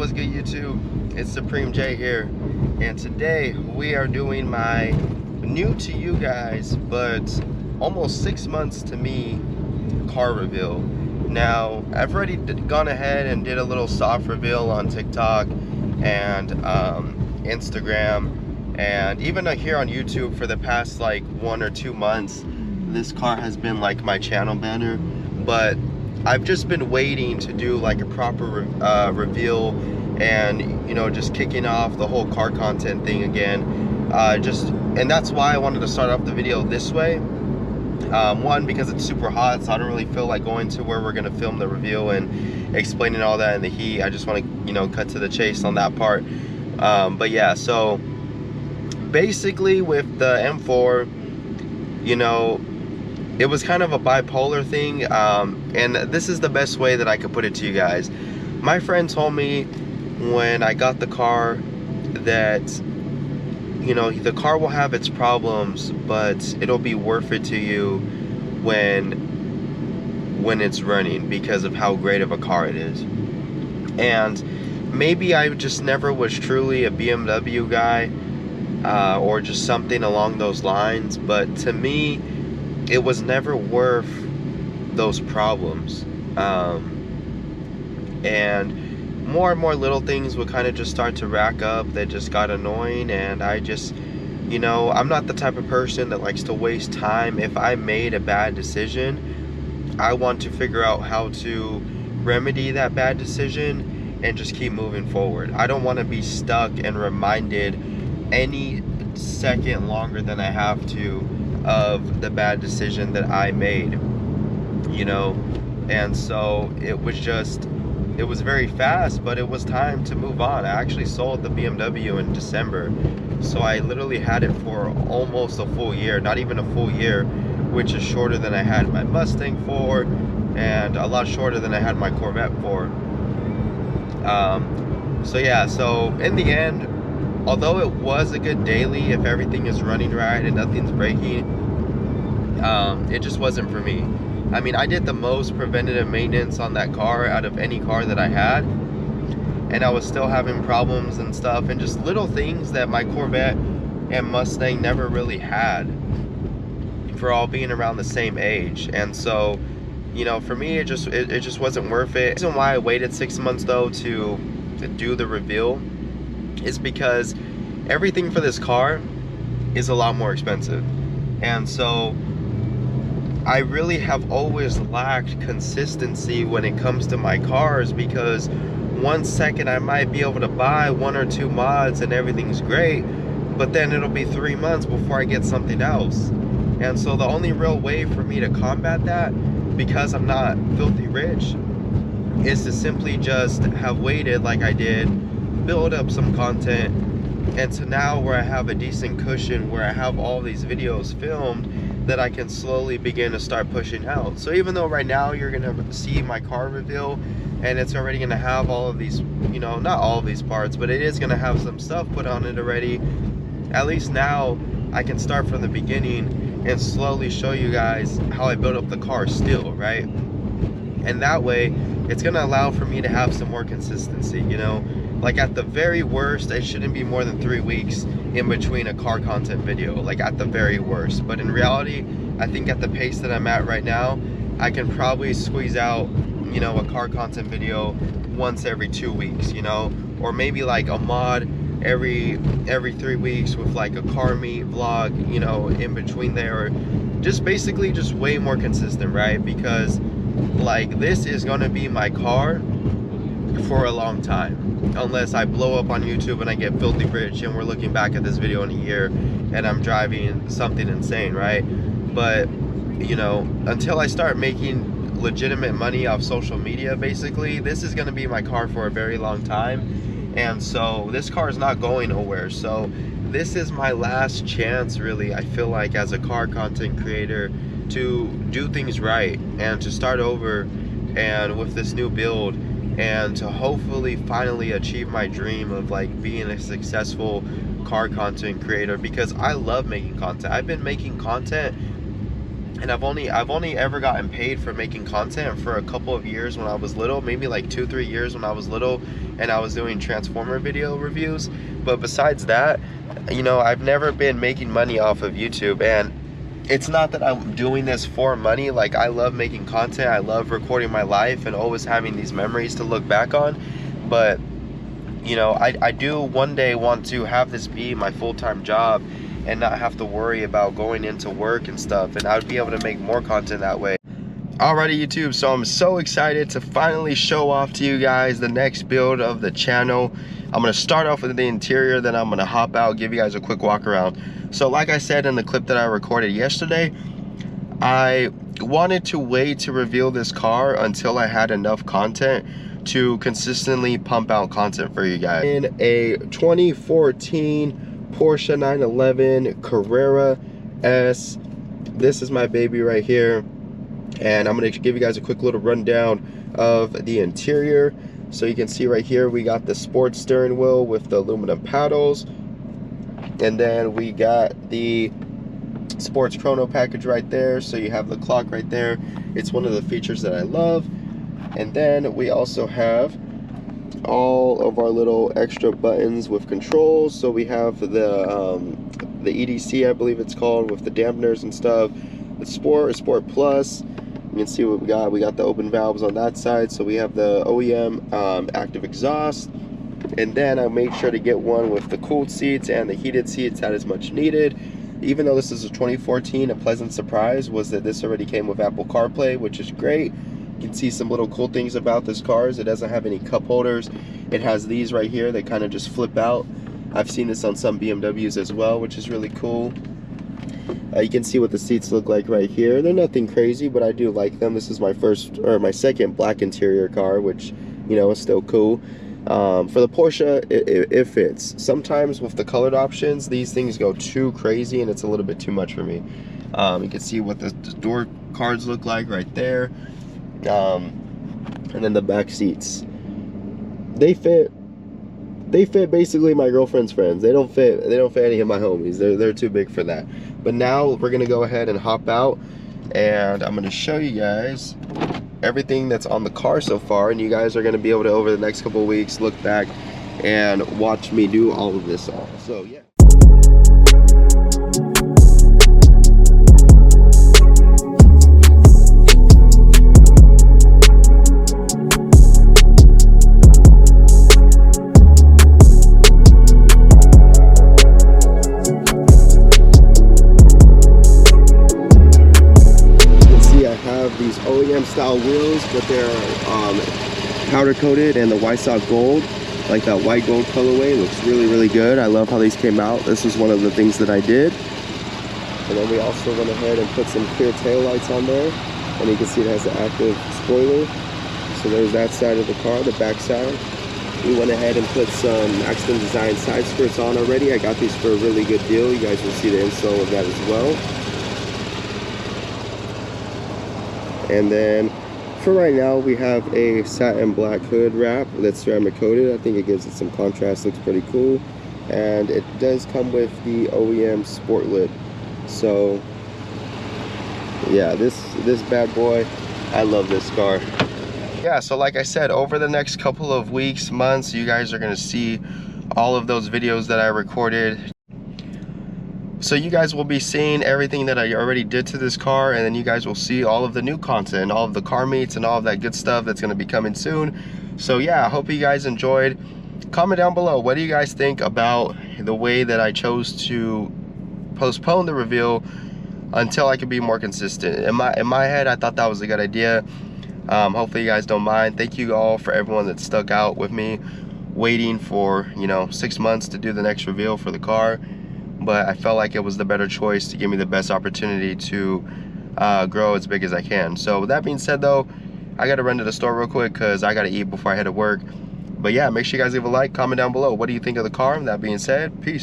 what's good YouTube? It's Supreme J here, and today we are doing my new to you guys but almost 6 months to me car reveal. Now I've already gone ahead and did a little soft reveal on TikTok and Instagram, and even here on YouTube for the past like 1 or 2 months. This car has been like my channel banner, but I've just been waiting to do like a proper reveal, and you know, just kicking off the whole car content thing again. And that's why I wanted to start off the video this way. One, because it's super hot, so I don't really feel like going to where we're gonna film the reveal and explaining all that in the heat. I just want to, you know, cut to the chase on that part. But yeah, so basically with the M4, you know, it was kind of a bipolar thing, and this is the best way that I could put it to you guys. My friend told me when I got the car that, you know, the car will have its problems, but it'll be worth it to you when it's running, because of how great of a car it is. And maybe I just never was truly a BMW guy, or just something along those lines, but to me it was never worth those problems. And more little things would kind of just start to rack up that just got annoying, and I just, you know, I'm not the type of person that likes to waste time. If I made a bad decision, I want to figure out how to remedy that bad decision and just keep moving forward. I don't want to be stuck and reminded any second longer than I have to of the bad decision that I made, you know. And so it was very fast, but it was time to move on. I actually sold the BMW in December, so I literally had it for almost a full year, not even a full year, which is shorter than I had my Mustang for, and a lot shorter than I had my Corvette for. So yeah, so in the end, although it was a good daily, if everything is running right and nothing's breaking, it just wasn't for me. I mean, I did the most preventative maintenance on that car out of any car that I had, and I was still having problems and stuff, and just little things that my Corvette and Mustang never really had, for all being around the same age. And so, you know, for me, it just wasn't worth it. The reason why I waited 6 months though to do the reveal is because everything for this car is a lot more expensive, and so I really have always lacked consistency when it comes to my cars, because one second I might be able to buy 1 or 2 mods and everything's great, but then it'll be 3 months before I get something else. And so the only real way for me to combat that, because I'm not filthy rich, is to simply just have waited like I did, build up some content, and to now where I have a decent cushion, where I have all these videos filmed that I can slowly begin to start pushing out. So even though right now you're gonna see my car reveal and it's already gonna have all of these, you know, not all of these parts, but it is gonna have some stuff put on it already, at least now I can start from the beginning and slowly show you guys how I built up the car still, right? And that way it's gonna allow for me to have some more consistency, you know. Like at the very worst, it shouldn't be more than 3 weeks in between a car content video, like at the very worst. But in reality, I think at the pace that I'm at right now, I can probably squeeze out, you know, a car content video once every 2 weeks, you know, or maybe like a mod every 3 weeks with like a car meet vlog, you know, in between there, or just basically just way more consistent, right? Because like this is gonna be my car for a long time, unless I blow up on YouTube and I get filthy rich and we're looking back at this video in a year and I'm driving something insane, right? But you know, until I start making legitimate money off social media, basically this is going to be my car for a very long time. And so this car is not going nowhere. So this is my last chance, really, I feel like, as a car content creator, to do things right and to start over and with this new build, and to hopefully finally achieve my dream of like being a successful car content creator, because I love making content. I've been making content and I've only ever gotten paid for making content for a couple of years when I was little, maybe like 2-3 years when I was little, and I was doing Transformer video reviews. But besides that, you know, I've never been making money off of YouTube. And it's not that I'm doing this for money. Like, I love making content, I love recording my life and always having these memories to look back on. But you know, I do one day want to have this be my full-time job and not have to worry about going into work and stuff, and I would be able to make more content that way. Alrighty, YouTube, so I'm so excited to finally show off to you guys the next build of the channel. I'm gonna start off with the interior, then I'm gonna hop out, give you guys a quick walk around. So like I said in the clip that I recorded yesterday, I wanted to wait to reveal this car until I had enough content to consistently pump out content for you guys. In a 2014 Porsche 911 Carrera S. This is my baby right here, and I'm gonna give you guys a quick little rundown of the interior. So you can see right here we got the sports steering wheel with the aluminum paddles, and then we got the sports chrono package right there, so you have the clock right there. It's one of the features that I love. And then we also have all of our little extra buttons with controls. So we have the EDC, I believe it's called, with the dampeners and stuff. The Sport or Sport Plus, you can see what we got. We got the open valves on that side. So we have the OEM active exhaust. And then I made sure to get one with the cooled seats and the heated seats. That is much needed. Even though this is a 2014, a pleasant surprise was that this already came with Apple CarPlay, which is great. You can see some little cool things about this car is it doesn't have any cup holders. It has these right here that kind of just flip out. I've seen this on some BMWs as well, which is really cool. You can see what the seats look like right here. They're nothing crazy, but I do like them. This is my my second black interior car, which, you know, is still cool. For the Porsche, it fits. Sometimes with the colored options, these things go too crazy and it's a little bit too much for me. You can see what the door cards look like right there. And then the back seats, they fit basically my girlfriend's friends. They don't fit any of my homies. They're too big for that. But now we're gonna go ahead and hop out, and I'm gonna show you guys everything that's on the car so far, and you guys are gonna be able to, over the next couple of weeks, look back and watch me do all of this all. So yeah. These OEM style wheels, but they're powder coated in the Weissach gold, like that white gold colorway. Looks really good. I love how these came out. This was one of the things that I did. And then we also went ahead and put some clear tail lights on there, and you can see it has an active spoiler. So there's that side of the car. The back side, we went ahead and put some Axton Design side skirts on already. I got these for a really good deal. You guys will see the install of that as well. And then for right now, we have a satin black hood wrap that's ceramic coated. I think it gives it some contrast, looks pretty cool. And it does come with the OEM sport lid. So yeah, this bad boy, I love this car. Yeah, so like I said, over the next couple of weeks, months, you guys are gonna see all of those videos that I recorded. So you guys will be seeing everything that I already did to this car, and then you guys will see all of the new content, all of the car meets and all of that good stuff that's gonna be coming soon. So yeah, I hope you guys enjoyed. Comment down below, what do you guys think about the way that I chose to postpone the reveal until I could be more consistent? In my head, I thought that was a good idea. Hopefully you guys don't mind. Thank you all for everyone that stuck out with me, waiting for, you know, 6 months to do the next reveal for the car. But I felt like it was the better choice to give me the best opportunity to grow as big as I can. So with that being said though, I gotta run to the store real quick because I gotta eat before I head to work. But yeah, make sure you guys leave a like, comment down below. What do you think of the car? And that being said, peace.